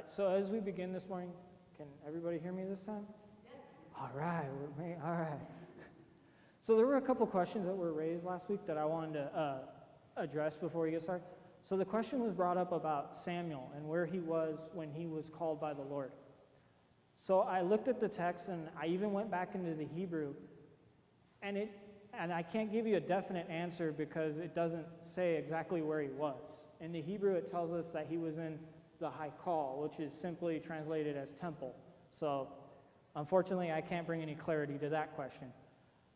right, so as we begin this morning, can everybody hear me this time? Yes. All right, all right. So there were a couple questions that were raised last week that I wanted to address before we get started. So the question was brought up about Samuel and where he was when he was called by the Lord. So I looked at the text and I even went back into the Hebrew, and I can't give you a definite answer because it doesn't say exactly where he was. In the Hebrew, it tells us that he was in the Haikal, which is simply translated as temple. So unfortunately, I can't bring any clarity to that question.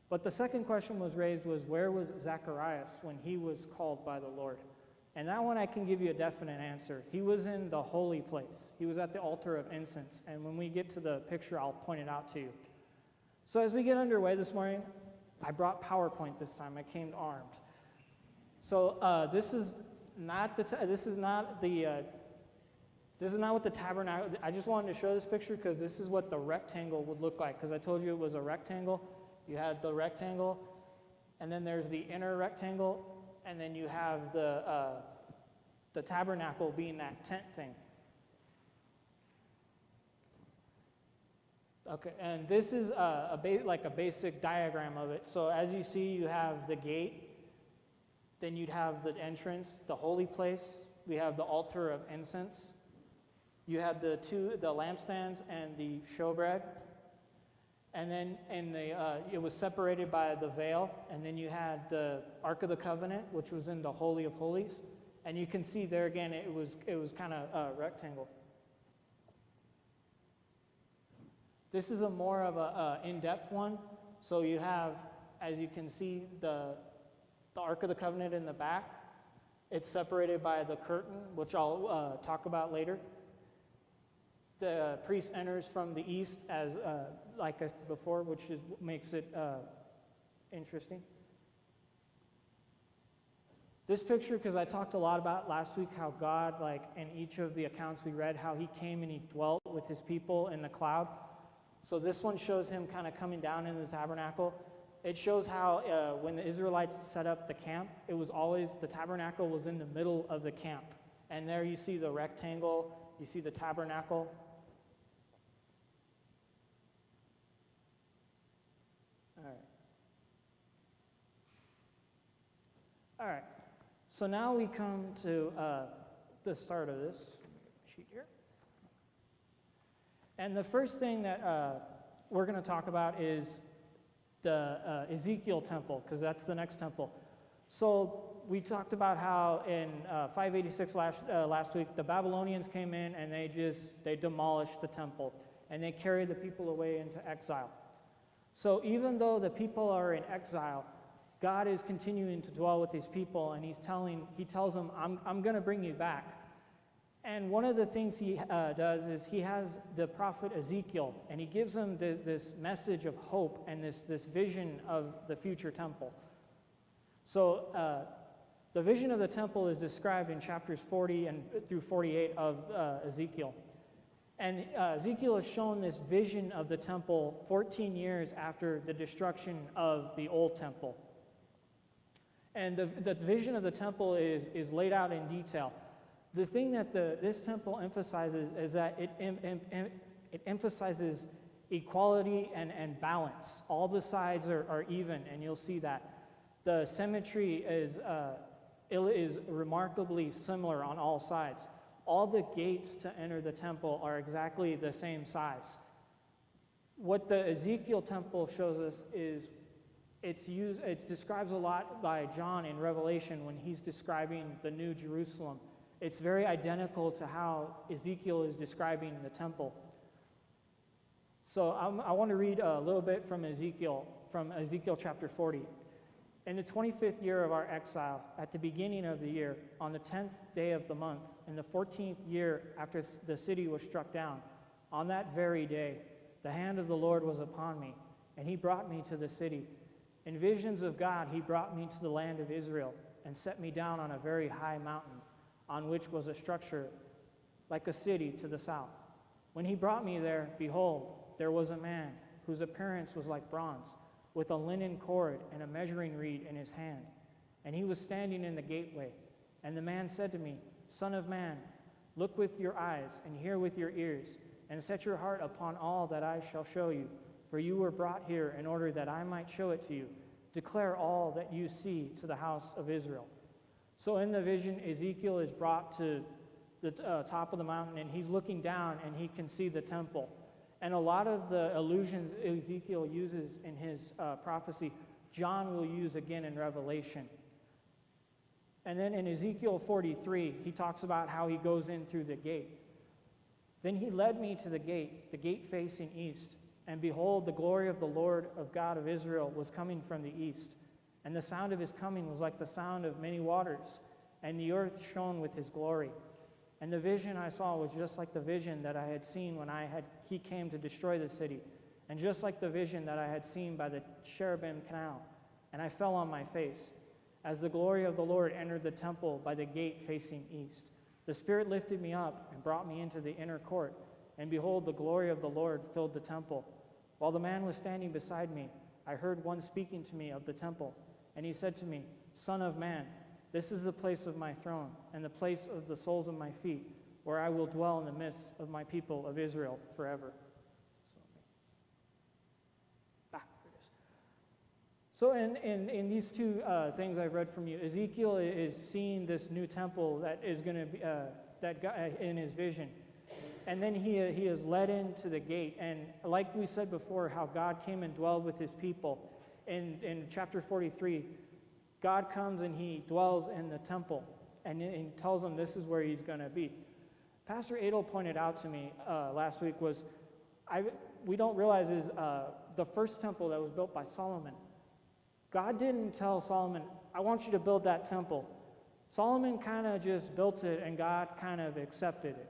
But the second question was raised was, where was Zacharias when he was called by the Lord? And that one I can give you a definite answer. He was in the holy place. He was at the altar of incense. And when we get to the picture, I'll point it out to you. So as we get underway this morning, I brought PowerPoint this time. I came armed. So this is not what the tabernacle. I just wanted to show this picture because this is what the rectangle would look like. Because I told you it was a rectangle. You had the rectangle, and then there's the inner rectangle, and then you have the tabernacle being that tent thing. Okay, and this is like a basic diagram of it. So as you see, you have the gate, then you'd have the entrance, the holy place. We have the altar of incense. You had the lampstands and the showbread. And then it was separated by the veil, and then you had the Ark of the Covenant, which was in the Holy of Holies. And you can see there again, it was kind of rectangle. This is a more of a in-depth one. So you have, as you can see, the Ark of the Covenant in the back. It's separated by the curtain, which I'll talk about later. The priest enters from the east, as like I said before, which makes it interesting. This picture, because I talked a lot about last week how God, like in each of the accounts we read, how he came and he dwelt with his people in the cloud. So this one shows him kind of coming down in the tabernacle. It shows how when the Israelites set up the camp, it was always, the tabernacle was in the middle of the camp. And there you see the rectangle, you see the tabernacle. All right, so now we come to the start of this sheet here. And the first thing that we're going to talk about is the Ezekiel temple, because that's the next temple. So we talked about how in 586 last week, the Babylonians came in and they demolished the temple, and they carried the people away into exile. So even though the people are in exile, God is continuing to dwell with his people, and he tells them, I'm going to bring you back. And one of the things he does is he has the prophet Ezekiel, and he gives them this message of hope and this vision of the future temple. So the vision of the temple is described in chapters 40 and through 48 of Ezekiel. And Ezekiel has shown this vision of the temple 14 years after the destruction of the old temple. And the vision of the temple is laid out in detail. The thing that this temple emphasizes is that it emphasizes equality and balance. All the sides are even, and you'll see that. The symmetry is remarkably similar on all sides. All the gates to enter the temple are exactly the same size. What the Ezekiel temple shows us is it describes a lot by John in Revelation when he's describing the New Jerusalem. It's very identical to how Ezekiel is describing the temple. So I want to read a little bit from Ezekiel chapter 40. In the 25th year of our exile, at the beginning of the year, on the 10th day of the month, in the 14th year after the city was struck down, on that very day, the hand of the Lord was upon me, and he brought me to the city. In visions of God, he brought me to the land of Israel and set me down on a very high mountain, on which was a structure like a city to the south. When he brought me there, behold, there was a man whose appearance was like bronze, with a linen cord and a measuring reed in his hand. And he was standing in the gateway. And the man said to me, Son of man, Look with your eyes and hear with your ears, and set your heart upon all that I shall show you. For you were brought here in order that I might show it to you. Declare all that you see to the house of Israel. So in the vision, Ezekiel is brought to the top of the mountain, and he's looking down, and he can see the temple. And a lot of the allusions Ezekiel uses in his prophecy, John will use again in Revelation. And then in Ezekiel 43, he talks about how he goes in through the gate. Then he led me to the gate facing east. And behold, the glory of the Lord of God of Israel was coming from the east. And the sound of his coming was like the sound of many waters. And the earth shone with his glory. And the vision I saw was just like the vision that I had seen when he came to destroy the city. And just like the vision that I had seen by the Cherubim canal. And I fell on my face, as the glory of the Lord entered the temple by the gate facing east. The Spirit lifted me up and brought me into the inner court. And behold, the glory of the Lord filled the temple. While the man was standing beside me, I heard one speaking to me of the temple. And he said to me, Son of man, this is the place of my throne, and the place of the soles of my feet, where I will dwell in the midst of my people of Israel forever. So in these two things I've read from you, Ezekiel is seeing this new temple that is going to be that guy in his vision, and then he is led into the gate. And like we said before, how God came and dwelled with His people. In chapter 43, God comes and He dwells in the temple, and He tells them this is where He's going to be. Pastor Adel pointed out to me last week we don't realize is the first temple that was built by Solomon. God didn't tell Solomon, I want you to build that temple. Solomon kind of just built it, and God kind of accepted it.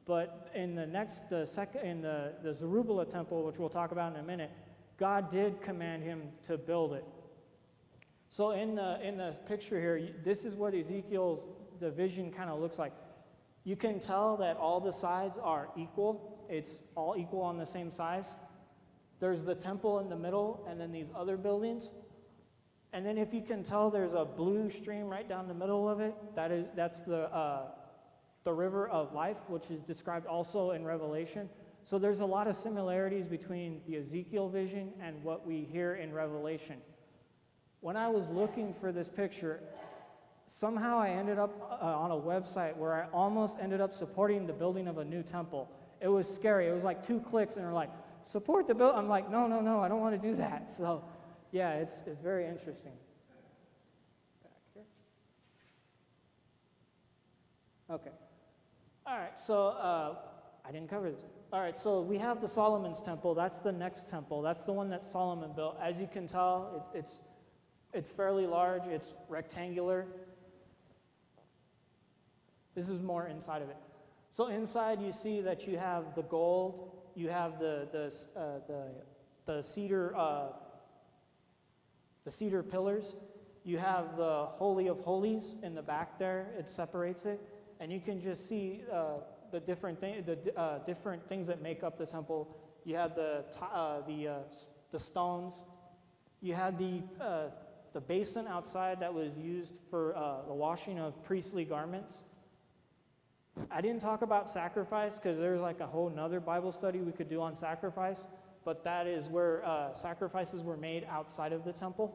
But in the Zerubbabel temple, which we'll talk about in a minute, God did command him to build it. So in the picture here, this is what the vision kind of looks like. You can tell that all the sides are equal. It's all equal on the same size. There's the temple in the middle, and then these other buildings. And then if you can tell, there's a blue stream right down the middle of it. That's the river of life, which is described also in Revelation. So there's a lot of similarities between the Ezekiel vision and what we hear in Revelation. When I was looking for this picture, somehow I ended up on a website where I almost ended up supporting the building of a new temple. It was scary. It was like 2 clicks, and they're like, support the bill. I'm like, no, I don't want to do that. So, yeah, it's very interesting. Back here. Okay. All right, so I didn't cover this. All right, so we have the Solomon's temple. That's the next temple. That's the one that Solomon built. As you can tell, it's fairly large. It's rectangular. This is more inside of it. So inside, you see that you have the gold. You have the cedar pillars. You have the Holy of Holies in the back there. It separates it, and you can just see the different things that make up the temple. You have the stones. You had the basin outside that was used for the washing of priestly garments. I didn't talk about sacrifice because there's like a whole nother Bible study we could do on sacrifice, but that is where sacrifices were made outside of the temple.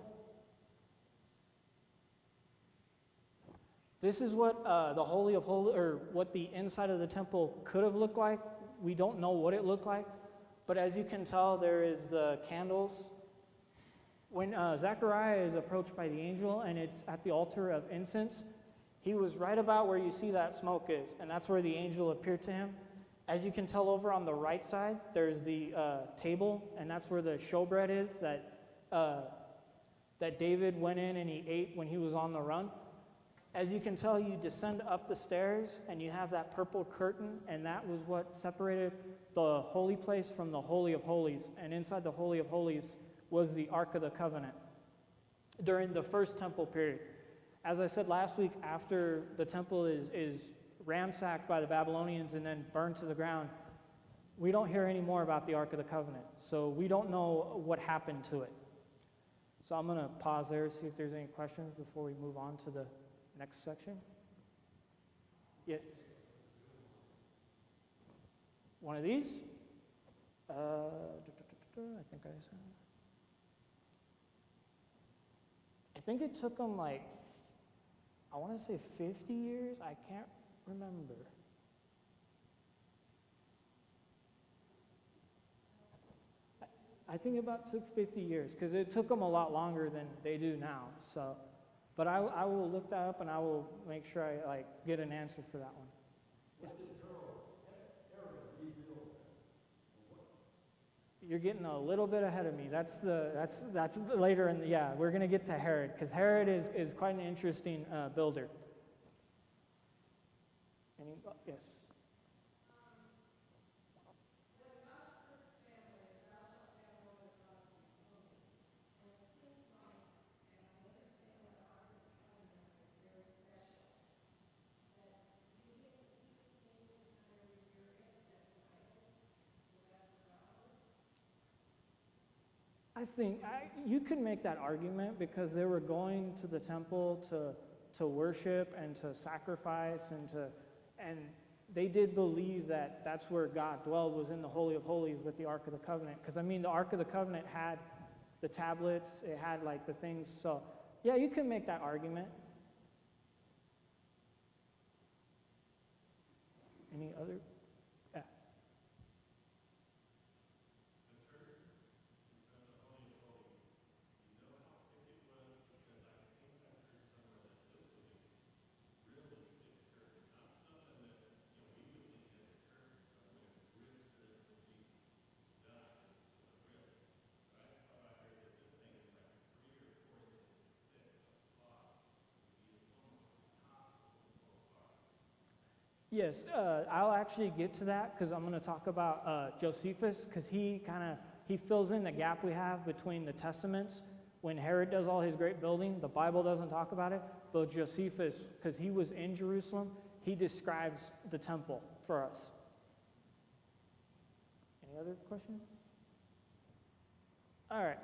This is what the Holy of Holies, or what the inside of the temple could have looked like. We don't know what it looked like, but as you can tell, there is the candles. When Zechariah is approached by the angel and it's at the altar of incense, he was right about where you see that smoke is, and that's where the angel appeared to him. As you can tell over on the right side, there's the table, and that's where the showbread is that David went in and he ate when he was on the run. As you can tell, you descend up the stairs, and you have that purple curtain, and that was what separated the holy place from the Holy of Holies. And inside the Holy of Holies was the Ark of the Covenant during the first temple period. As I said last week, after the temple is ransacked by the Babylonians and then burned to the ground, we don't hear any more about the Ark of the Covenant. So we don't know what happened to it. So I'm going to pause there, see if there's any questions before we move on to the next section. Yes? one of these. I think I think it took them like, I want to say 50 years. I can't remember. I think about took 50 years because it took them a lot longer than they do now. So, but I will look that up and I will make sure I get an answer for that one. Yeah. You're getting a little bit ahead of me. That's later in the, yeah, we're going to get to Herod because Herod is quite an interesting builder. Yes. I think you can make that argument because they were going to the temple to worship and to sacrifice and they did believe that that's where God dwelled, was in the Holy of Holies with the Ark of the Covenant. Because I mean, the Ark of the Covenant had the tablets, it had like the things. So yeah, you can make that argument. Any other? Yeah. Yes, I'll actually get to that because I'm going to talk about Josephus because he fills in the gap we have between the Testaments. When Herod does all his great building, the Bible doesn't talk about it, but Josephus, because he was in Jerusalem, he describes the temple for us. Any other questions? All right,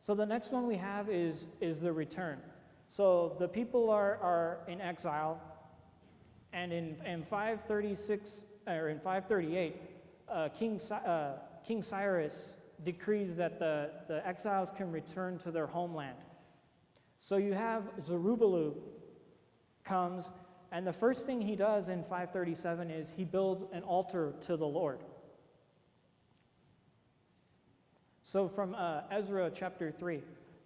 so the next one we have is the return. So the people are in exile. And in 536 or in 538, King Cyrus decrees that the exiles can return to their homeland. So you have Zerubbabel comes, and the first thing he does in 537 is he builds an altar to the Lord. So from Ezra chapter 3,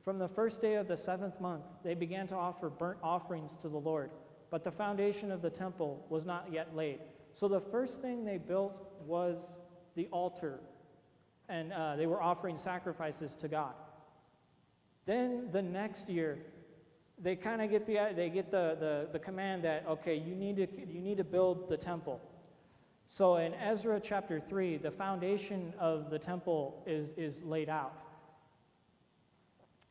from the first day of the 7th month, they began to offer burnt offerings to the Lord. But the foundation of the temple was not yet laid. So the first thing they built was the altar, and they were offering sacrifices to God. Then the next year, they kind of get the command that, okay, you need to build the temple. So in Ezra chapter 3, the foundation of the temple is laid out.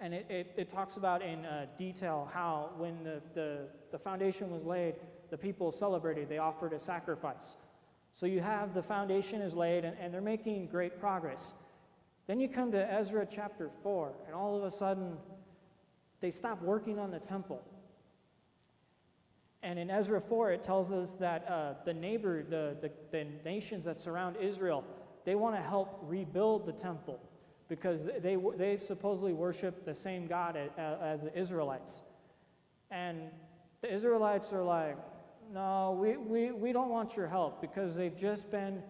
And it talks about in detail how when the foundation was laid, the people celebrated, they offered a sacrifice. So you have the foundation is laid, and they're making great progress. Then you come to Ezra chapter 4, and all of a sudden, they stop working on the temple. And in Ezra 4, it tells us that the nations that surround Israel, they want to help rebuild the temple, because they supposedly worship the same God as the Israelites. And the Israelites are like, no, we don't want your help, because they've just been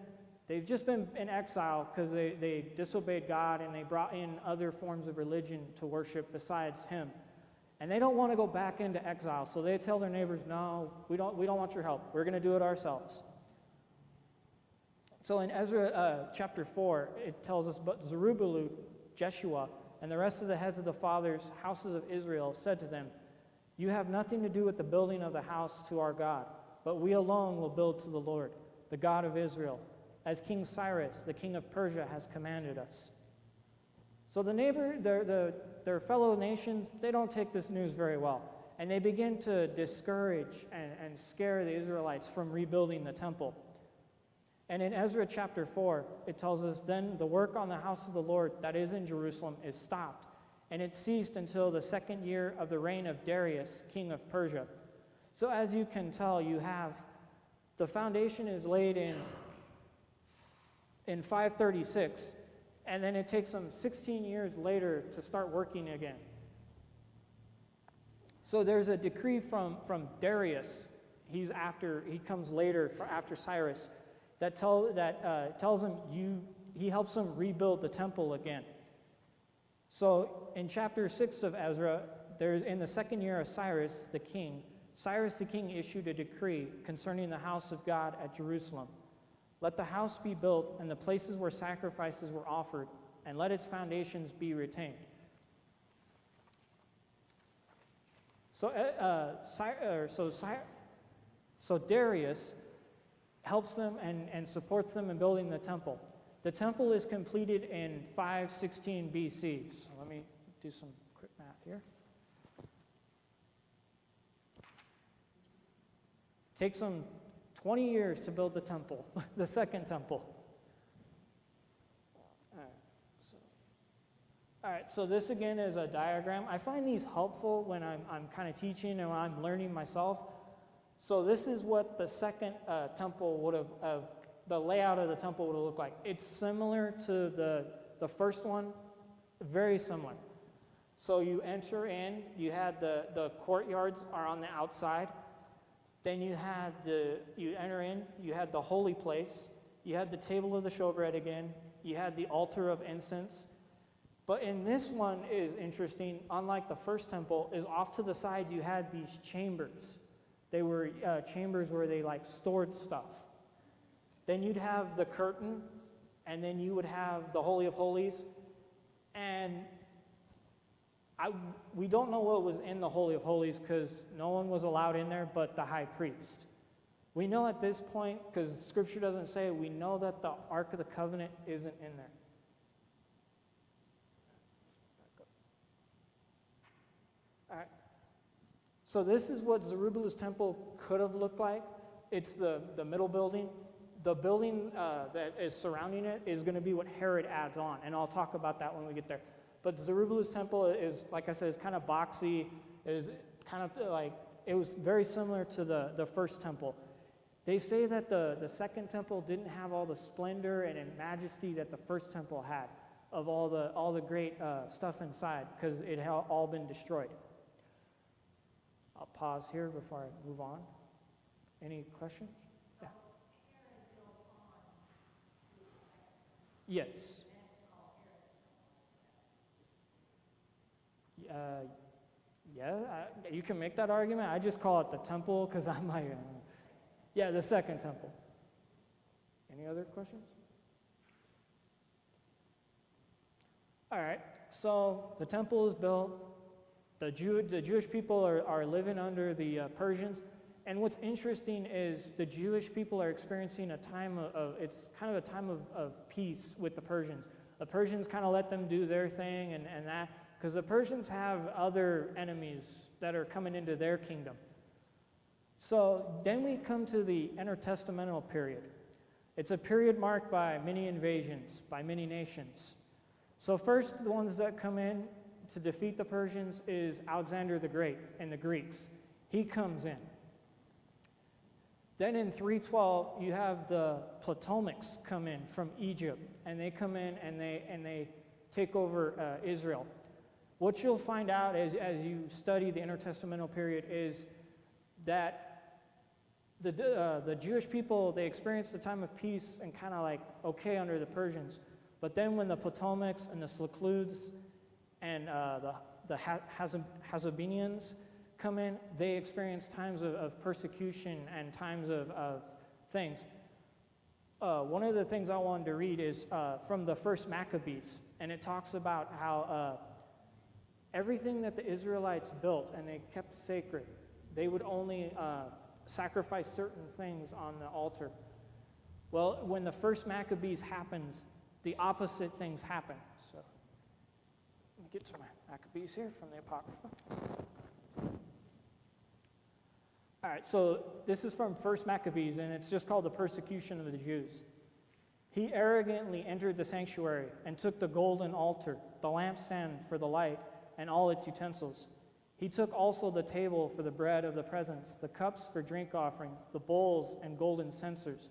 in exile because they disobeyed God and they brought in other forms of religion to worship besides him. And they don't want to go back into exile, so they tell their neighbors, no, we don't want your help. We're going to do it ourselves. So in Ezra chapter 4, it tells us, but Zerubbabel, Jeshua, and the rest of the heads of the fathers' houses of Israel said to them, you have nothing to do with the building of the house to our God, but we alone will build to the Lord, the God of Israel, as King Cyrus, the king of Persia, has commanded us. So their fellow nations, they don't take this news very well, and they begin to discourage and scare the Israelites from rebuilding the temple. And in Ezra chapter 4, it tells us, then the work on the house of the Lord that is in Jerusalem is stopped, and it ceased until the 2nd year of the reign of Darius, king of Persia. So as you can tell, you have the foundation is laid in in 536, and then it takes them 16 years later to start working again. So there's a decree from Darius. He comes later after Cyrus, that tells him he helps him rebuild the temple again. So in chapter 6 of Ezra, there's in the second year of Cyrus the king issued a decree concerning the house of God at Jerusalem. Let the house be built and the places where sacrifices were offered, and let its foundations be retained. So Darius helps them and supports them in building the temple. The temple is completed in 516 BC. So let me do some quick math here. Takes them 20 years to build the temple, the second temple. All right, so this again is a diagram. I find these helpful when I'm kind of teaching and when I'm learning myself. So this is what the second temple would have, the layout of the temple would have looked like. It's similar to the first one, very similar. So you enter in, you had the courtyards are on the outside. Then you enter in, you had the holy place, you had the table of the showbread again, you had the altar of incense. But in this one is interesting, unlike the first temple, is off to the sides you had these chambers. They were chambers where they stored stuff. Then you'd have the curtain, and then you would have the Holy of Holies. And we don't know what was in the Holy of Holies because no one was allowed in there but the high priest. We know at this point, because Scripture doesn't say, we know that the Ark of the Covenant isn't in there. All right. So this is what Zerubbabel's temple could have looked like. It's the middle building. The building that is surrounding it is going to be what Herod adds on, and I'll talk about that when we get there. But Zerubbabel's temple is, like I said, it's kind of boxy. It is kind of it was very similar to the first temple. They say that the second temple didn't have all the splendor and majesty that the first temple had of all the great stuff inside because it had all been destroyed. I'll pause here before I move on. Any questions? Yeah. Yes. You can make that argument. I just call it the temple because I'm like, yeah, the second temple. Any other questions? All right, so the temple is built. The Jewish people are living under the Persians. And what's interesting is the Jewish people are experiencing a time it's kind of a time of peace with the Persians. The Persians kind of let them do their thing and that, because the Persians have other enemies that are coming into their kingdom. So then we come to the intertestamental period. It's a period marked by many invasions, by many nations. So first, the ones that come in to defeat the Persians is Alexander the Great and the Greeks. He comes in. Then in 312, you have the Ptolemies come in from Egypt, and they come in and they take over Israel. What you'll find out as you study the intertestamental period is that the Jewish people, they experienced a time of peace and kind of okay under the Persians. But then when the Ptolemies and the Seleucids and the Hasmoneans come in, they experience times of persecution and times of things. One of the things I wanted to read is from the first Maccabees, and it talks about how everything that the Israelites built and they kept sacred, they would only sacrifice certain things on the altar. Well, when the first Maccabees happens, the opposite things happen. So let me get to my Maccabees here from the Apocrypha. All right, so this is from 1 Maccabees, and it's just called the persecution of the Jews. He arrogantly entered the sanctuary and took the golden altar, the lampstand for the light, and all its utensils. He took also the table for the bread of the presence, the cups for drink offerings, the bowls and golden censers,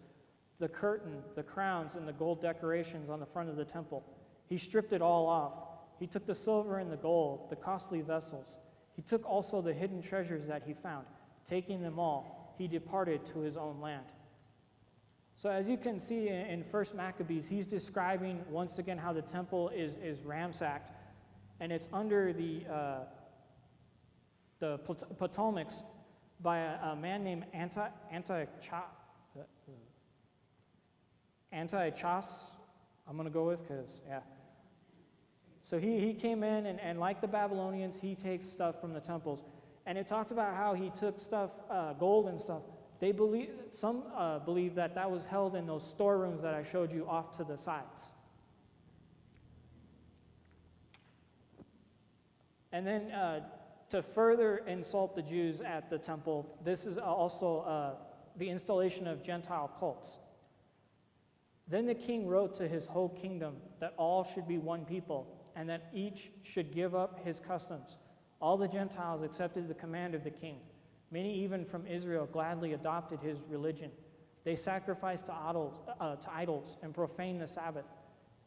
the curtain, the crowns, and the gold decorations on the front of the temple. He stripped it all off. He took the silver and the gold, the costly vessels. He took also the hidden treasures that he found. Taking them all, he departed to his own land. So as you can see in 1 Maccabees, he's describing once again how the temple is ransacked, and it's under the Ptolemaics by a man named Antiochus. I'm going to go with because, yeah. So he came in, and like the Babylonians, he takes stuff from the temples. And it talked about how he took stuff, gold and stuff. Some believe that was held in those storerooms that I showed you off to the sides. And then to further insult the Jews at the temple, this is also the installation of Gentile cults. Then the king wrote to his whole kingdom that all should be one people, and that each should give up his customs. All the Gentiles accepted the command of the king. Many even from Israel gladly adopted his religion. They sacrificed to idols and profaned the Sabbath.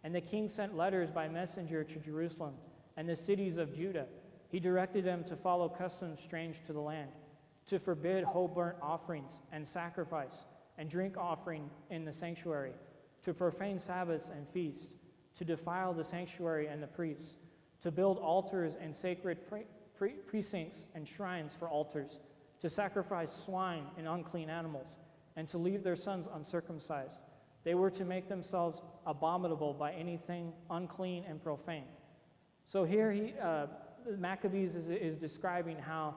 And the king sent letters by messenger to Jerusalem and the cities of Judah. He directed them to follow customs strange to the land, to forbid whole burnt offerings and sacrifice and drink offering in the sanctuary, to profane Sabbaths and feasts, to defile the sanctuary and the priests, to build altars and sacred precincts and shrines for altars, to sacrifice swine and unclean animals, and to leave their sons uncircumcised. They were to make themselves abominable by anything unclean and profane. So here Maccabees is describing how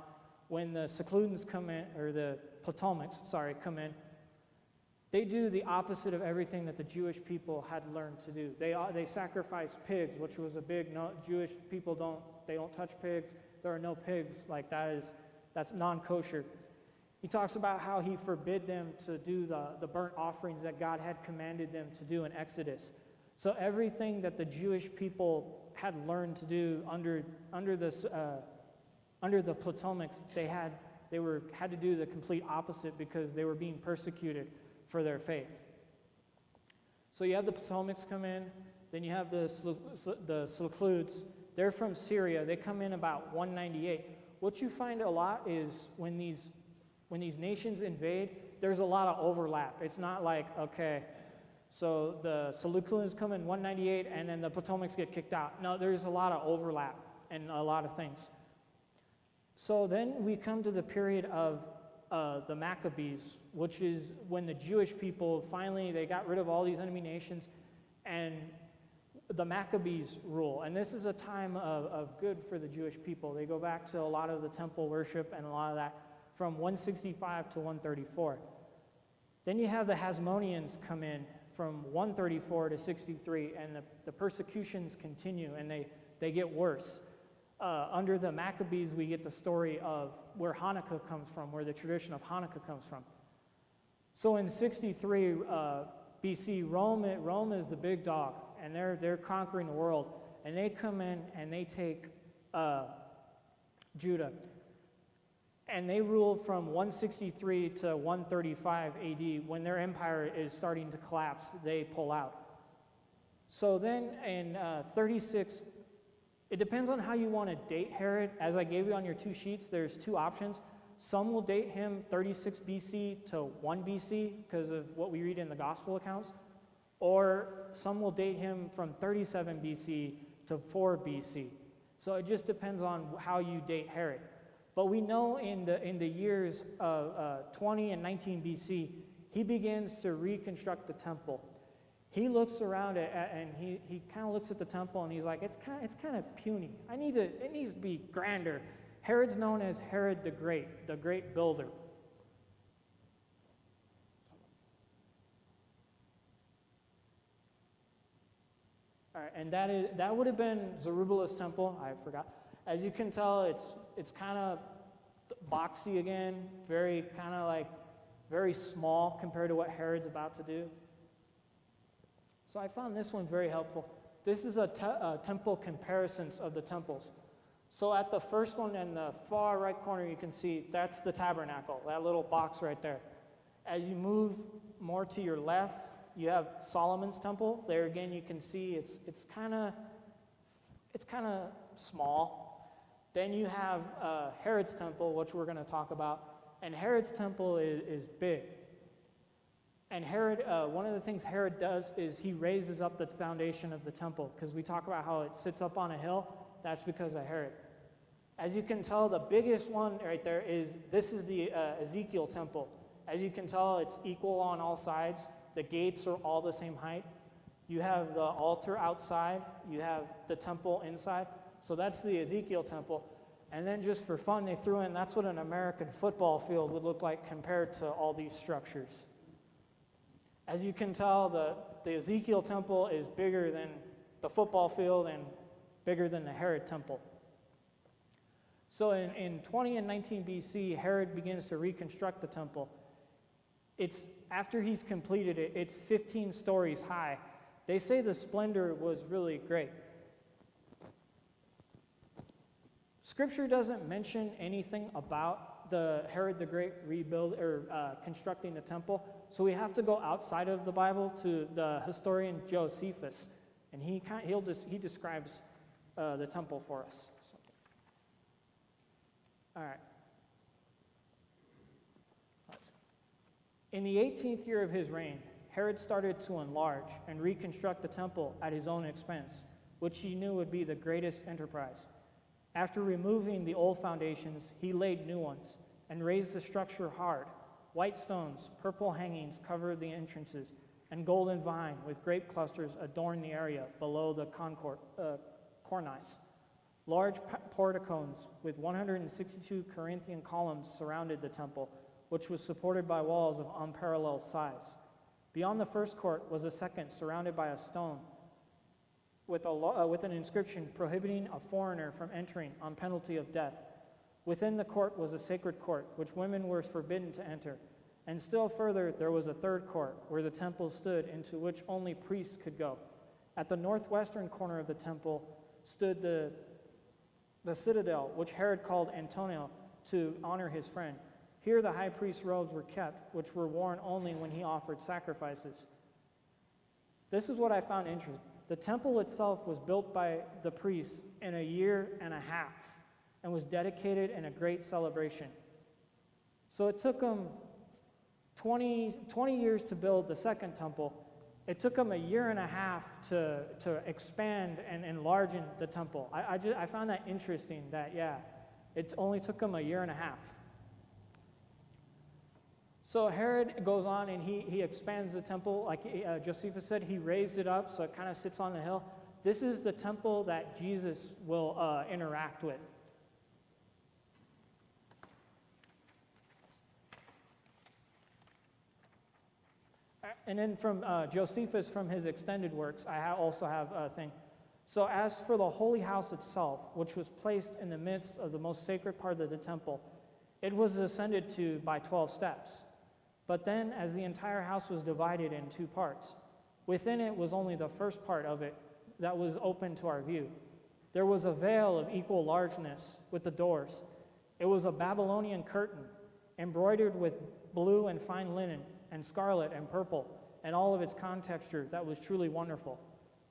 when the Secludans come in, or the Ptolemaics, come in, they do the opposite of everything that the Jewish people had learned to do. They sacrifice pigs, which was a big no. Jewish people don't touch pigs. There are no pigs. Like that's non-kosher. He talks about how he forbid them to do the burnt offerings that God had commanded them to do in Exodus. So everything that the Jewish people had learned to do under the Ptolemaics, they had to do the complete opposite because they were being persecuted for their faith. So you have the Ptolemaics come in, then you have the Seleucids. They're from Syria. They come in about 198. What you find a lot is when these nations invade, there's a lot of overlap. It's not like, okay, so the Seleucids come in 198 and then the Ptolemaics get kicked out. No, there's a lot of overlap and a lot of things. So then we come to the period of the Maccabees, which is when the Jewish people finally, they got rid of all these enemy nations, and the Maccabees rule. And this is a time of good for the Jewish people. They go back to a lot of the temple worship and a lot of that from 165 to 134. Then you have the Hasmoneans come in from 134 to 63, and the persecutions continue, and they get worse. Under the Maccabees, we get the story of where Hanukkah comes from, where the tradition of Hanukkah comes from. So in 63 BC, Rome is the big dog, and they're conquering the world, and they come in and they take Judah, and they rule from 163 to 135 AD. When their empire is starting to collapse, they pull out. So then in 36. It depends on how you want to date Herod. As I gave you on your two sheets, there's two options. Some will date him 36 BC to 1 BC because of what we read in the gospel accounts. Or some will date him from 37 BC to 4 BC. So it just depends on how you date Herod. But we know in the years of 20 and 19 BC, he begins to reconstruct the temple. He looks around and he kind of looks at the temple and he's like, it's kind of puny. It needs to be grander. Herod's known as Herod the great builder. All right, and that would have been Zerubbabel's temple. I forgot. As you can tell, it's kind of boxy again, very small compared to what Herod's about to do. So I found this one very helpful. This is a temple comparisons of the temples. So at the first one in the far right corner, you can see that's the tabernacle, that little box right there. As you move more to your left, you have Solomon's temple. There again, you can see it's kind of small. Then you have Herod's temple, which we're going to talk about. And Herod's temple is big. And Herod, one of the things Herod does is he raises up the foundation of the temple, because we talk about how it sits up on a hill. That's because of Herod. As you can tell, the biggest one right there this is the Ezekiel temple. As you can tell, it's equal on all sides. The gates are all the same height. You have the altar outside. You have the temple inside. So that's the Ezekiel temple. And then just for fun, they threw in, that's what an American football field would look like compared to all these structures. As you can tell, the Ezekiel temple is bigger than the football field and bigger than the Herod temple. So in 20 and 19 BC, Herod begins to reconstruct the temple. After he's completed it, it's 15 stories high. They say the splendor was really great. Scripture doesn't mention anything about the Herod the Great constructing the temple, so we have to go outside of the Bible to the historian Josephus, and he describes the temple for us. So. All right. In the 18th year of his reign, Herod started to enlarge and reconstruct the temple at his own expense, which he knew would be the greatest enterprise. After removing the old foundations, he laid new ones and raised the structure hard. White stones, purple hangings covered the entrances, and golden vine with grape clusters adorned the area below the cornice. Large porticos with 162 Corinthian columns surrounded the temple, which was supported by walls of unparalleled size. Beyond the first court was a second, surrounded by a stone, with an inscription prohibiting a foreigner from entering on penalty of death. Within the court was a sacred court, which women were forbidden to enter. And still further, there was a third court, where the temple stood, into which only priests could go. At the northwestern corner of the temple stood the citadel, which Herod called Antonia to honor his friend. Here the high priest's robes were kept, which were worn only when he offered sacrifices. This is what I found interesting. The temple itself was built by the priests in a year and a half and was dedicated in a great celebration. So it took them 20 years to build the second temple. It took them a year and a half to expand and enlarge the temple. I found that interesting that, it only took them a year and a half. So Herod goes on and he expands the temple. Like Josephus said, he raised it up so it kind of sits on the hill. This is the temple that Jesus will interact with. And then from Josephus, from his extended works, I also have a thing. So as for the holy house itself, which was placed in the midst of the most sacred part of the temple, it was ascended to by 12 steps. But then, as the entire house was divided in two parts, within it was only the first part of it that was open to our view. There was a veil of equal largeness with the doors. It was a Babylonian curtain, embroidered with blue and fine linen, and scarlet and purple, and all of its contexture that was truly wonderful.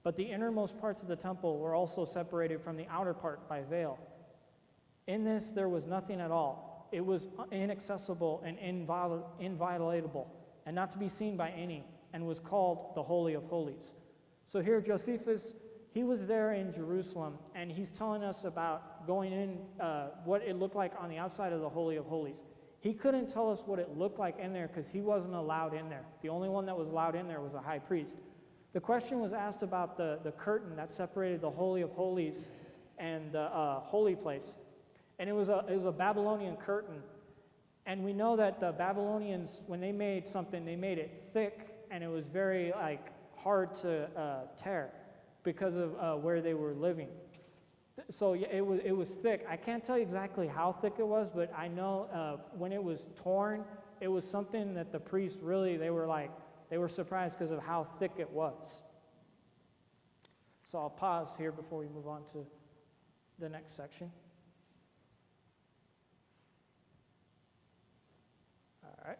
But the innermost parts of the temple were also separated from the outer part by veil. In this there was nothing at all. It was inaccessible and inviolatable, and not to be seen by any, and was called the Holy of Holies. So here Josephus, he was there in Jerusalem, and he's telling us about going in, what it looked like on the outside of the Holy of Holies. He couldn't tell us what it looked like in there because he wasn't allowed in there. The only one that was allowed in there was a high priest. The question was asked about the curtain that separated the Holy of Holies and the holy place. And it was a Babylonian curtain. And we know that the Babylonians, when they made something, they made it thick, and it was very hard to tear because of where they were living. So it was thick. I can't tell you exactly how thick it was, but I know when it was torn, it was something that the priests really, they were surprised because of how thick it was. So I'll pause here before we move on to the next section. All right.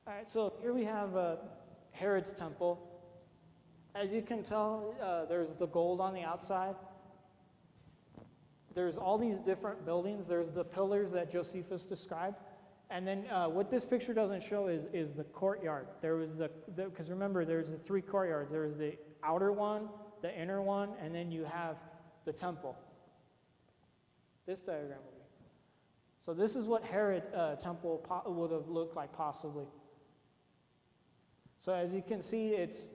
All right, so here we have Herod's temple. As you can tell, there's the gold on the outside. There's all these different buildings. There's the pillars that Josephus described. And then what this picture doesn't show is the courtyard. There was because remember, there's the three courtyards. There was the outer one, the inner one, and then you have the temple. This diagram will be. So this is what Herod temple would have looked like possibly. So as you can see, it's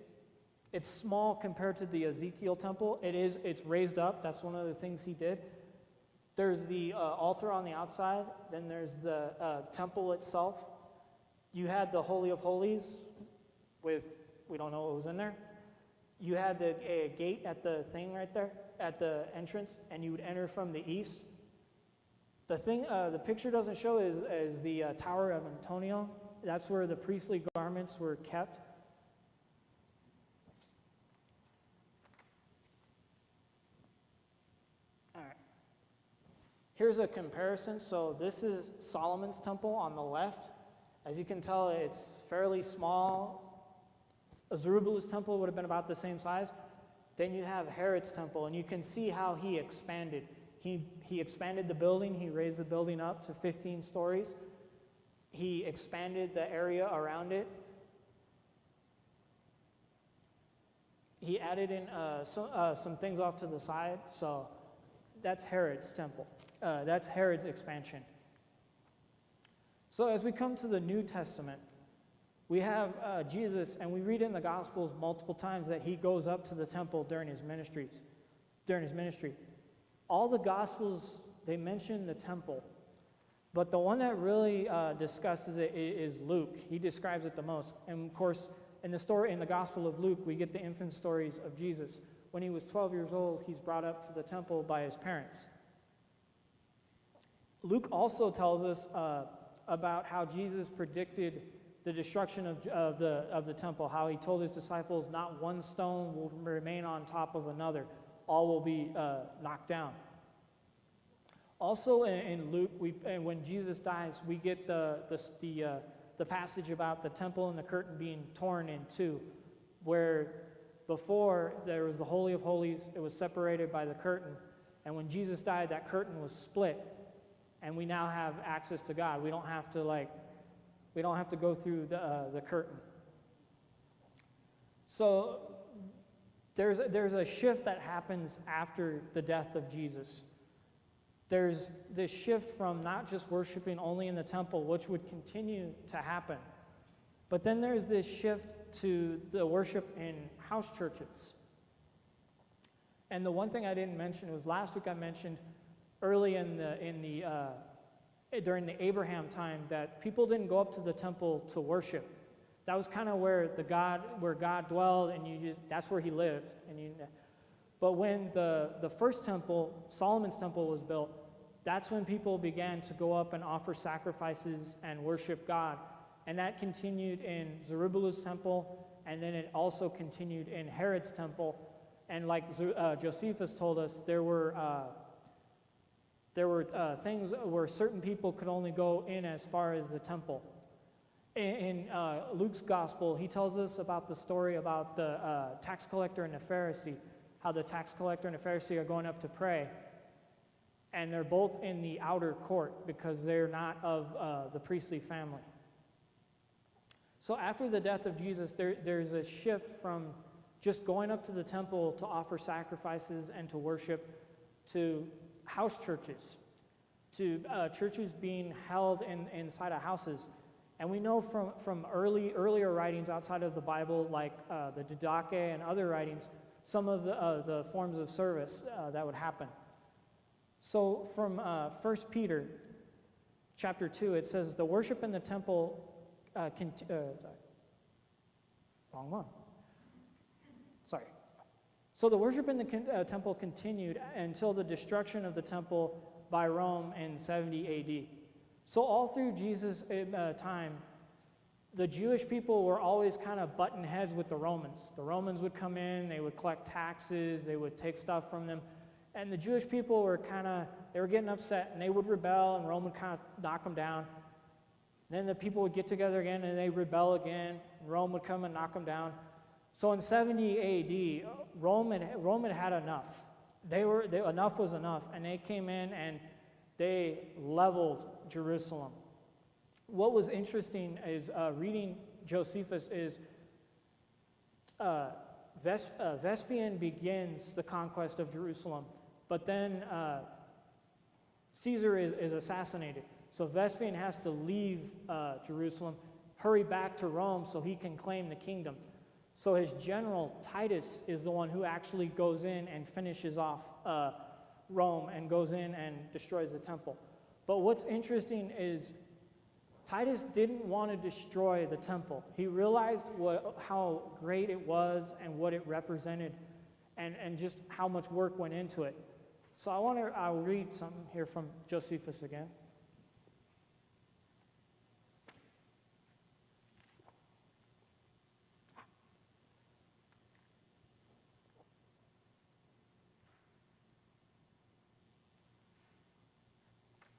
small compared to the Ezekiel temple. It's raised up. That's one of the things he did. There's the altar on the outside. Then there's the temple itself. You had the Holy of Holies with, we don't know what was in there. You had the gate at the thing right there, at the entrance, and you would enter from the east. The thing, the picture doesn't show is the Tower of Antonio. That's where the priestly garments were kept. Here's a comparison. So this is Solomon's temple on the left. As you can tell, it's fairly small. Zerubbabel's temple would have been about the same size. Then you have Herod's temple, and you can see how he expanded. He expanded the building. He raised the building up to 15 stories. He expanded the area around it. He added in some things off to the side. So that's Herod's temple. That's Herod's expansion. So as we come to the New Testament, we have Jesus, and we read in the Gospels multiple times that he goes up to the temple during his ministry. All the Gospels, they mention the temple, but the one that really discusses it is Luke. He describes it the most. And of course, in the Gospel of Luke, we get the infant stories of Jesus. When he was 12 years old, he's brought up to the temple by his parents. Luke also tells us about how Jesus predicted the destruction of the temple, how he told his disciples, not one stone will remain on top of another. All will be knocked down. Also in Luke, when Jesus dies, we get the passage about the temple and the curtain being torn in two, where before there was the Holy of Holies, it was separated by the curtain, and when Jesus died, that curtain was split. And we now have access to God. We don't have to go through the curtain. So there's a shift that happens after the death of Jesus. There's this shift from not just worshiping only in the temple, which would continue to happen, but then there's this shift to the worship in house churches. And the one thing I didn't mention was last week I mentioned early during the Abraham time that people didn't go up to the temple to worship. That was kind of where God dwelled, and that's where he lived. But when the first temple, Solomon's temple, was built, that's when people began to go up and offer sacrifices and worship God. And that continued in Zerubbabel's temple, and then it also continued in Herod's temple. And like Josephus told us, there were things where certain people could only go in as far as the temple. In Luke's gospel, he tells us about the story about the tax collector and the Pharisee, how the tax collector and the Pharisee are going up to pray, and they're both in the outer court because they're not of the priestly family. So after the death of Jesus, there's a shift from just going up to the temple to offer sacrifices and to worship to house churches, to churches being held inside of houses. And we know from earlier writings outside of the Bible, like the Didache and other writings, some of the forms of service that would happen. So from 1 Peter chapter 2, it says, the worship in the temple, wrong one. Sorry. So the worship in the temple continued until the destruction of the temple by Rome in 70 AD. So all through Jesus' time, the Jewish people were always kind of butting heads with the Romans. The Romans would come in, they would collect taxes, they would take stuff from them. And the Jewish people were they were getting upset, and they would rebel, and Rome would kind of knock them down. Then the people would get together again and they rebel again. Rome would come and knock them down. So in 70 AD, Rome had had enough. Enough was enough, and they came in and they leveled Jerusalem. What was interesting is reading Josephus is Vespasian begins the conquest of Jerusalem, but then Caesar is assassinated. So Vespasian has to leave Jerusalem, hurry back to Rome so he can claim the kingdom. So his general, Titus, is the one who actually goes in and finishes off Rome and goes in and destroys the temple. But what's interesting is Titus didn't want to destroy the temple. He realized how great it was and what it represented and just how much work went into it. So I'll read something here from Josephus again.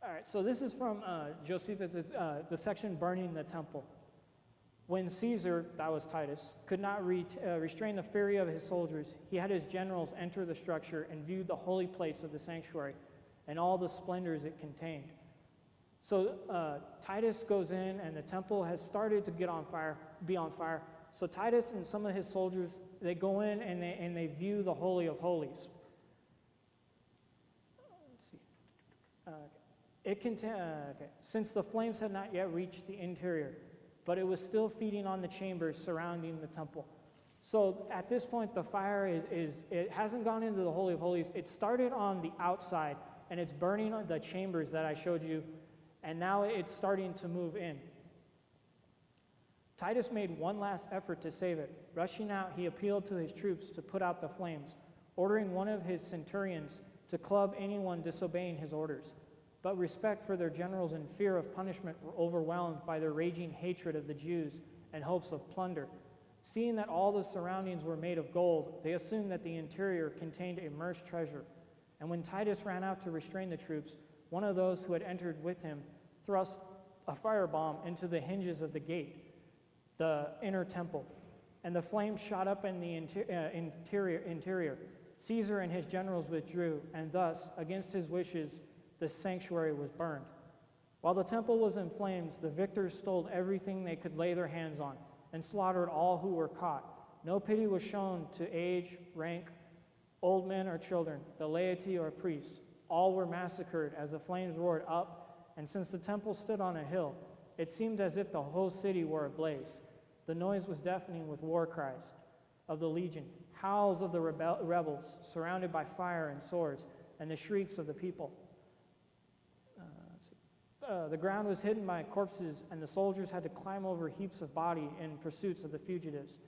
All right, so this is from Josephus, the section burning the temple. When Caesar, that was Titus, could not restrain the fury of his soldiers, he had his generals enter the structure and view the holy place of the sanctuary and all the splendors it contained. So Titus goes in and the temple has started to be on fire. So Titus and some of his soldiers, they go in and they view the Holy of Holies. Let's see. Since the flames had not yet reached the interior, but it was still feeding on the chambers surrounding the temple. So at this point, the fire it hasn't gone into the Holy of Holies. It started on the outside, and it's burning on the chambers that I showed you, and now it's starting to move in. Titus made one last effort to save it. Rushing out, he appealed to his troops to put out the flames, ordering one of his centurions to club anyone disobeying his orders. But respect for their generals and fear of punishment were overwhelmed by their raging hatred of the Jews and hopes of plunder. Seeing that all the surroundings were made of gold, they assumed that the interior contained immersed treasure. And when Titus ran out to restrain the troops, one of those who had entered with him thrust a firebomb into the hinges of the gate, the inner temple, and the flames shot up in the interior. Caesar and his generals withdrew, and thus, against his wishes, the sanctuary was burned. While the temple was in flames, the victors stole everything they could lay their hands on and slaughtered all who were caught. No pity was shown to age, rank, old men or children, the laity or priests. All were massacred as the flames roared up, and since the temple stood on a hill, it seemed as if the whole city were ablaze. The noise was deafening with war cries of the legion, howls of the rebels surrounded by fire and swords, and the shrieks of the people. The ground was hidden by corpses, and the soldiers had to climb over heaps of body in pursuit of the fugitives.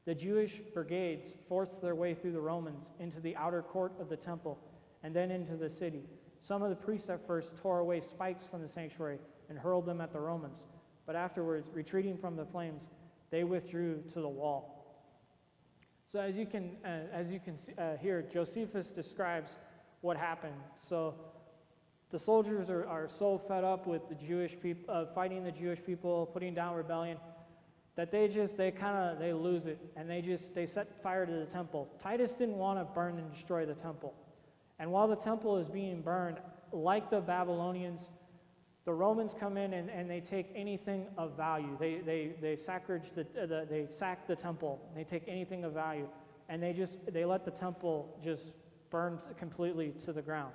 The Jewish brigades forced their way through the Romans into the outer court of the temple and then into the city. Some of the priests at first tore away spikes from the sanctuary and hurled them at the Romans, but afterwards, retreating from the flames, they withdrew to the wall. So as you can see, here, Josephus describes what happened. So the soldiers are so fed up with the Jewish people, fighting the Jewish people, putting down rebellion, that they lose it, and they set fire to the temple. Titus didn't want to burn and destroy the temple. And while the temple is being burned, like the Babylonians, the Romans come in and they take anything of value. They sack the temple. They take anything of value, and they let the temple just burn completely to the ground.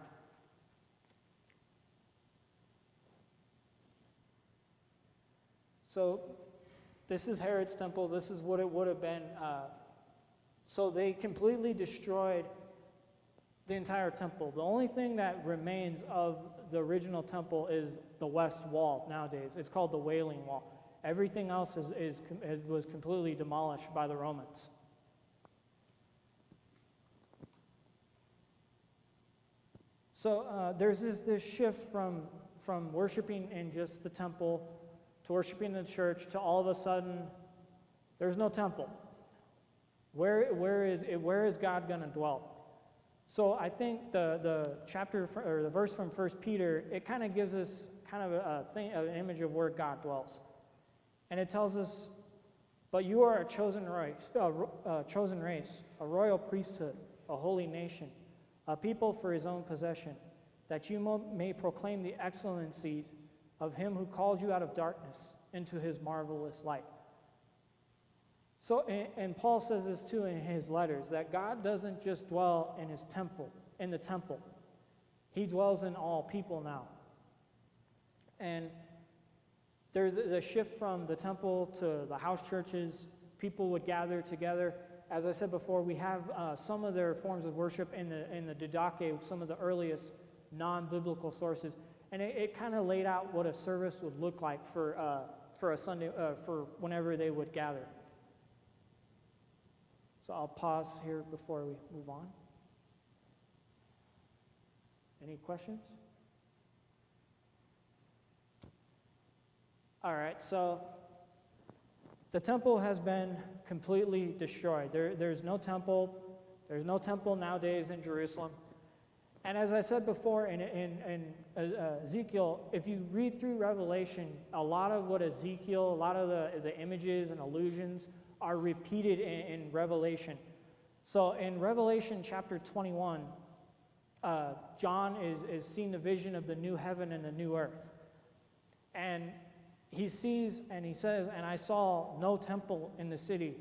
So this is Herod's temple. This is what it would have been. So they completely destroyed the entire temple. The only thing that remains of the original temple is the west wall nowadays. It's called the Wailing Wall. Everything else was completely demolished by the Romans. So there's this shift from worshiping in just the temple to worshiping in the church, to all of a sudden, there's no temple. Where is God going to dwell? So I think the chapter or the verse from 1 Peter, it kind of gives us kind of an image of where God dwells. And it tells us, but you are a chosen race, a royal priesthood, a holy nation, a people for his own possession, that you may proclaim the excellencies of him who called you out of darkness into his marvelous light. So, and Paul says this too in his letters, that God doesn't just dwell in his temple, in the temple. He dwells in all people now. And there's the shift from the temple to the house churches. People would gather together. As I said before, we have some of their forms of worship in the Didache, some of the earliest non-biblical sources. And it kind of laid out what a service would look like for a Sunday, for whenever they would gather. So I'll pause here before we move on. Any questions? All right, so the temple has been completely destroyed. There's no temple. There's no temple nowadays in Jerusalem. And as I said before in Ezekiel, if you read through Revelation, a lot of what Ezekiel, a lot of the images and allusions are repeated in Revelation. So in Revelation chapter 21, John is seeing the vision of the new heaven and the new earth. And he sees and he says, "And I saw no temple in the city,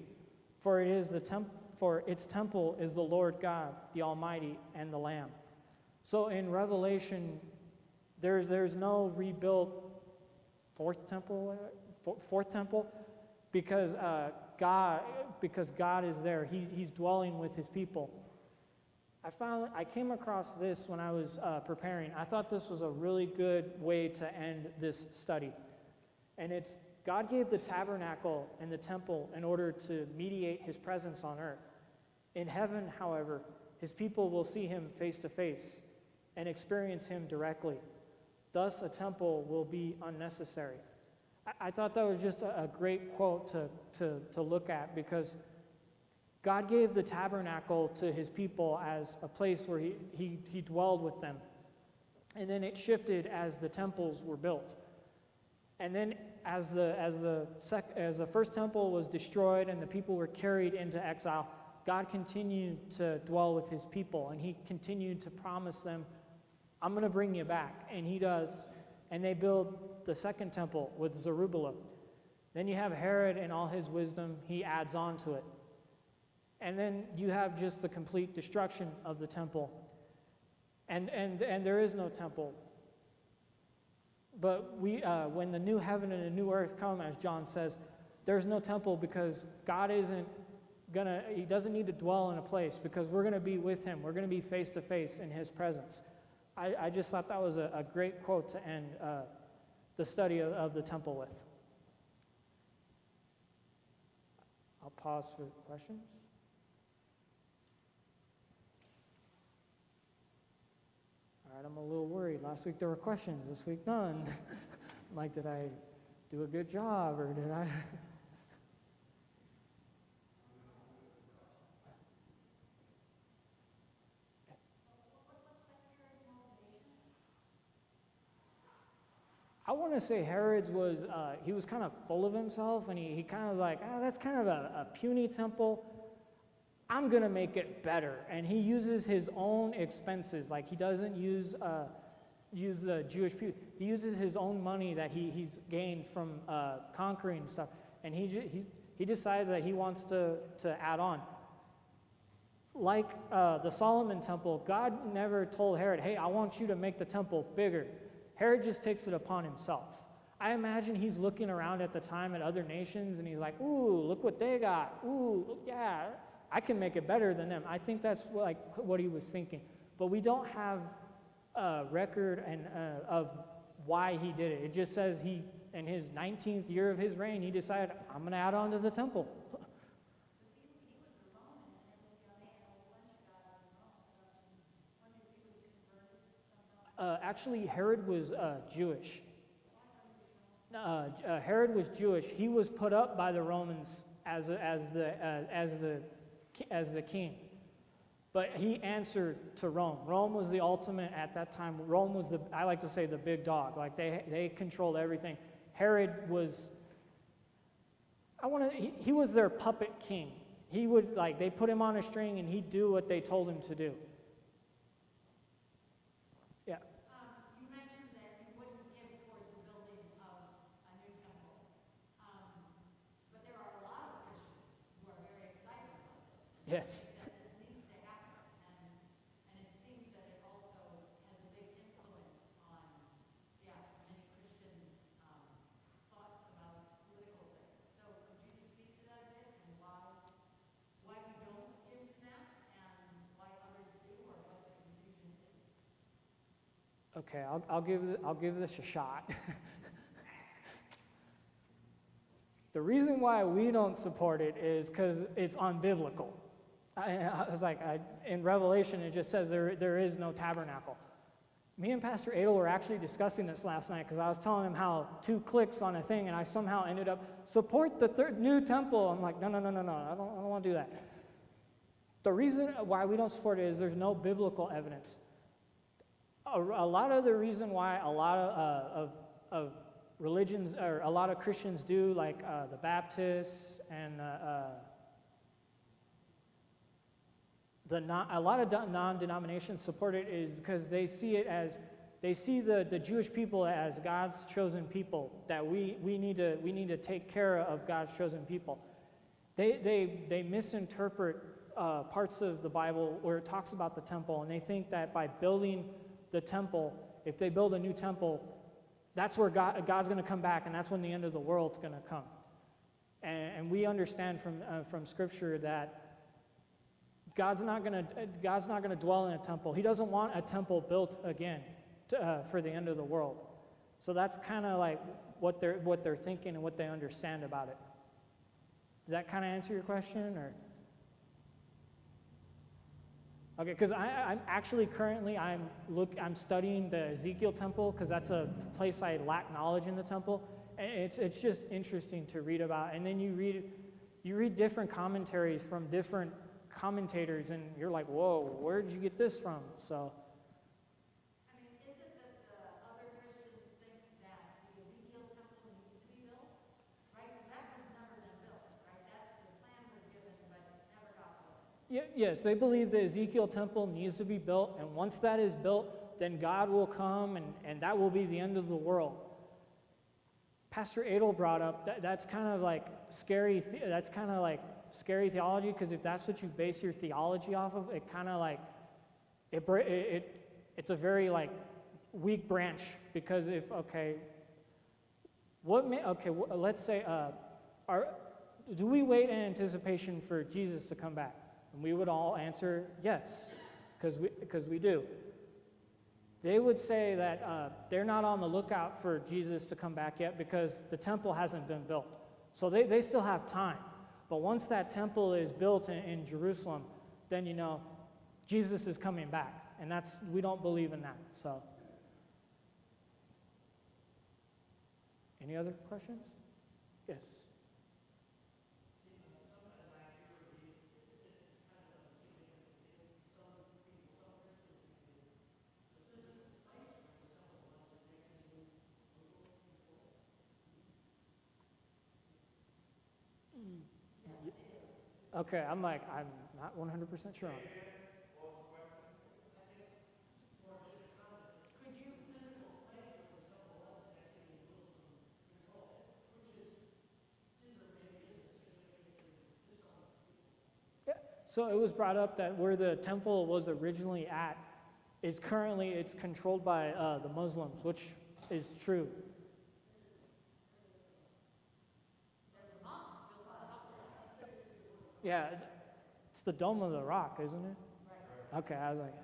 for its temple is the Lord God, the Almighty, and the Lamb." So in Revelation, there's no rebuilt fourth temple, because God is there. He's dwelling with his people. I came across this when I was preparing. I thought this was a really good way to end this study. And it's, God gave the tabernacle and the temple in order to mediate his presence on earth. In heaven, however, his people will see him face to face and experience him directly. Thus, a temple will be unnecessary. I thought that was just a great quote to look at, because God gave the tabernacle to his people as a place where he dwelled with them. And then it shifted as the temples were built. And then as the first temple was destroyed and the people were carried into exile, God continued to dwell with his people, and he continued to promise them, "I'm going to bring you back." And he does. And they build the second temple with Zerubbabel. Then you have Herod and all his wisdom. He adds on to it. And then you have just the complete destruction of the temple. And there is no temple. But when the new heaven and the new earth come, as John says, there's no temple, because God he doesn't need to dwell in a place, because we're going to be with him. We're going to be face to face in his presence. I just thought that was a great quote to end the study of the temple with. I'll pause for questions. All right, I'm a little worried. Last week there were questions. This week none. Like, did I do a good job, or did I? I want to say Herod's was, he was kind of full of himself, and he kind of was like, that's kind of a puny temple. I'm going to make it better. And he uses his own expenses. Like, he doesn't use the Jewish people. He uses his own money that he's gained from conquering stuff. And he decides that he wants to add on. Like the Solomon temple, God never told Herod, "Hey, I want you to make the temple bigger." Herod just takes it upon himself. I imagine he's looking around at the time at other nations, and he's like, "Ooh, look what they got. Ooh, yeah, I can make it better than them." I think that's what he was thinking. But we don't have a record of why he did it. It just says in his 19th year of his reign, he decided, "I'm going to add on to the temple." Actually, Herod was Jewish. Herod was Jewish. He was put up by the Romans as the king. But he answered to Rome. Rome was the ultimate at that time. Rome was the, I like to say, the big dog. Like they controlled everything. Herod was, he was their puppet king. He would, like, they put him on a string and he'd do what they told him to do. Yeah. You mentioned that you wouldn't give towards the building of a new temple. But there are a lot of Christians who are very excited about this. Yes. That this needs to happen. And it seems that it also has a big influence on, many Christians' thoughts about political things. So could you just speak to that a bit and why you don't give to that and why others do, or what the confusion is? Okay, I'll give this a shot. The reason why we don't support it is because it's unbiblical. I was like, in Revelation, it just says there is no tabernacle. Me and Pastor Adel were actually discussing this last night because I was telling him how 2 clicks on a thing, and I somehow ended up, support the new temple. I'm like, no, I don't want to do that. The reason why we don't support it is there's no biblical evidence. A lot of the reason why a lot of religions, or a lot of Christians do, like the Baptists and a lot of non-denominations support it, is because they see it as, they see the Jewish people as God's chosen people, that we need to take care of God's chosen people. They misinterpret parts of the Bible where it talks about the temple, and they think that by building the temple, if they build a new temple, that's where God's going to come back, and that's when the end of the world's going to come. And we understand from Scripture that God's not going to dwell in a temple. He doesn't want a temple built again for the end of the world. So that's kind of like what they're thinking and what they understand about it. Does that kind of answer your question, or? Okay, because I'm actually currently I'm studying the Ezekiel temple, because that's a place I lack knowledge in the temple, and it's just interesting to read about. And then you read different commentaries from different commentators, and you're like, whoa, where did you get this from? So. I mean, is it that the other Christians think that the Ezekiel temple needs to be built? Right? Because that one's never been built, right? The plan was given, but it never got built. Yes, they believe the Ezekiel temple needs to be built, and once that is built, then God will come, and that will be the end of the world. Pastor Adel brought up that's kind of like scary. That's kind of like scary theology, because if that's what you base your theology off of, it kind of like it's a very like weak branch, because if let's say do we wait in anticipation for Jesus to come back? And we would all answer yes, because we do. They would say that they're not on the lookout for Jesus to come back yet because the temple hasn't been built. So they still have time. But once that temple is built in Jerusalem, then Jesus is coming back. And we don't believe in that. So, any other questions? Yes. Okay, I'm not 100% sure on it. Yeah, so it was brought up that where the temple was originally at is currently, it's controlled by the Muslims, which is true. Yeah, it's the Dome of the Rock, isn't it? Right. Okay, I was like,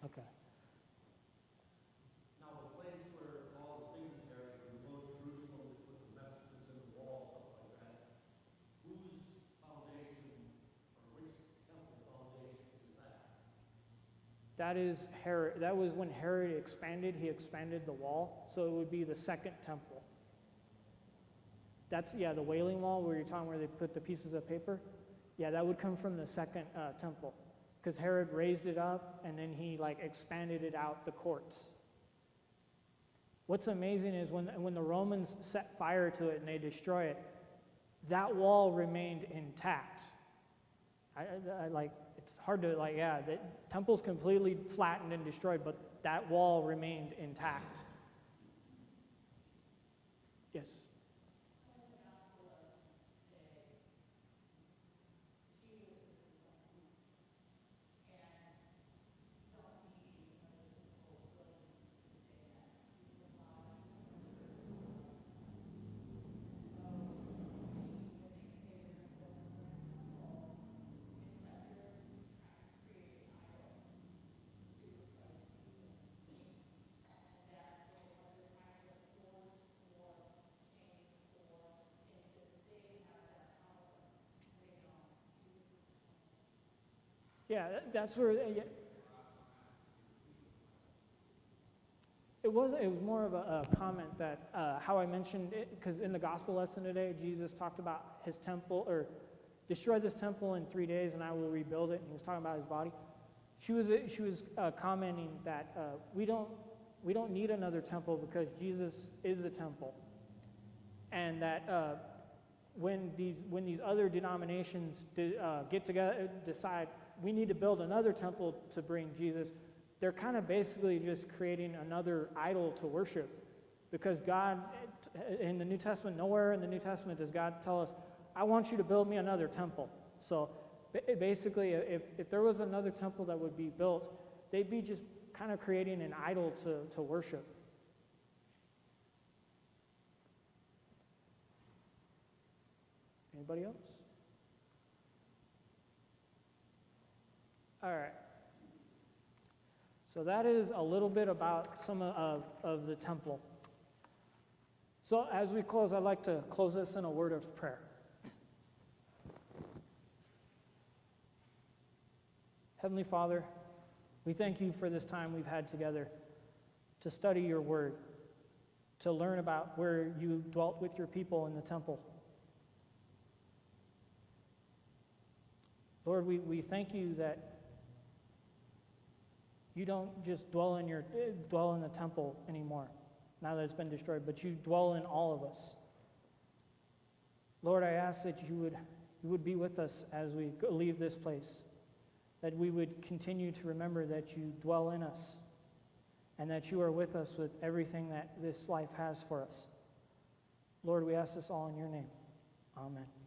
okay. Now, the place where all the dignitaries would go to Jerusalem to put the messages in the wall, stuff like that, whose foundation, or which temple foundation is that? That is Herod. That was when Herod expanded. He expanded the wall, so it would be the second temple. That's the Wailing Wall where you're talking where they put the pieces of paper. Yeah, that would come from the second temple. because Herod raised it up and then he like expanded it out the courts. What's amazing is when the Romans set fire to it and they destroy it, that wall remained intact. I like, it's hard to like, yeah, the temple's completely flattened and destroyed, but that wall remained intact. Yes. Yeah, that's where it was more of a comment that how I mentioned it, because in the gospel lesson today, Jesus talked about his temple, or destroy this temple in 3 days and I will rebuild it, and he was talking about his body. She was commenting that we don't need another temple because Jesus is the temple, and that when these other denominations get together, decide we need to build another temple to bring Jesus, they're kind of basically just creating another idol to worship. Because God, in the New Testament, nowhere in the New Testament does God tell us, I want you to build me another temple. So basically, if there was another temple that would be built, they'd be just kind of creating an idol to worship. Anybody else? All right. So that is a little bit about some of the temple. So as we close, I'd like to close this in a word of prayer. Heavenly Father, we thank you for this time we've had together to study your word, to learn about where you dwelt with your people in the temple. Lord, we thank you that you don't just dwell in the temple anymore, now that it's been destroyed, but you dwell in all of us. Lord, I ask that you would be with us as we leave this place, that we would continue to remember that you dwell in us, and that you are with us with everything that this life has for us. Lord, we ask this all in your name. Amen.